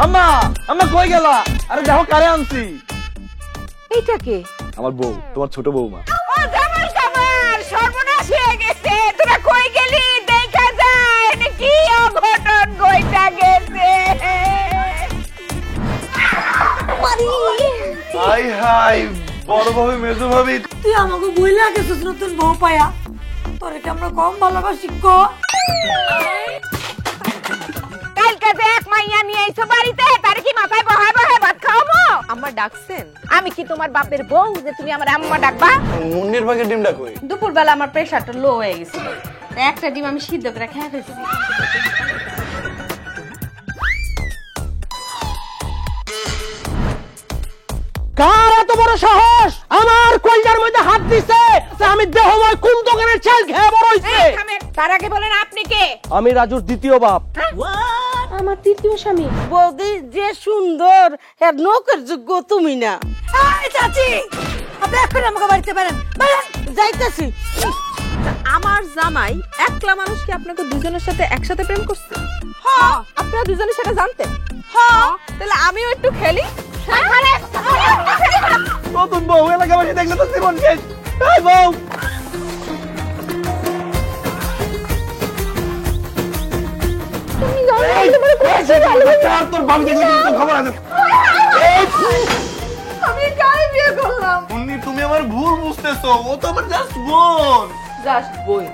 আম্মা আম্মা কই গেলা? আরে দেখো কারে আনছি। এইটা কে? আমার বউ, তোমার ছোট বউমা। ও জামাল কামাল, সর্বনাশ হয়ে গেছে। তোরা কই গেলি? দেখা যায় নাকি অঘটন কইটা গেছে। হাই হাই, বড় ভাবি মেজো ভাবি, তুই আমাকে বইলা গেছিস নতুন বউ পায়া, তোরে কি আমরা কম ভালোবাসি ক? কালকে যে এক মাইয়া নিয়ে আইছো বাড়িতে, তার কি মাথায় বহায় বহায় ভাত খাওয়াবো? আম্মা ডাকছেন? আমি কি তোমার বাপের বউ যে তুমি আমার আম্মা ডাকবা? মুন্নির ভাগে ডিমটা কই? দুপুরবেলা আমার প্রেশারটা লো হয়ে গেছিল, একটা ডিম আমি সিদ্ধ করে খেয়ে ফেলছি। কার এত বড় সাহস আমার কলজার মধ্যে হাত দিছে যে আমি দেহময় কোন দোকানের চাল খেয়ে বড় হইছে? তার আগে বলেন আপনি কে? আমি রাজুর দ্বিতীয় বাপ। আমার তৃতীয় স্বামী। বৌদি যে সুন্দর, এর নৌকের যোগ্য তুমি না। এই চাচি, আপনি এখন আমাকে বাড়িতে পারেন, যাইতেছি। আমার জামাই একলা মানুষ কি আপনাকে দুজনের সাথে একসাথে প্রেম করছে? হ্যাঁ। আপনারা দুজনের সাথে জানতেন? হ্যাঁ। তাহলে আমিও একটু খেলি। নতুন বউ এলাকাবাসী দেখলে তো জীবন শেষ। এই বউ, তুমি জানো তোর ভাবি দেখলে কিন্তু খবর আছে। আমি কারে বিয়ে করলাম? মুন্নি, তুমি আমার ভুল বুঝতেছো, ও তো আমার জাস্ট বোন। জাস্ট বই।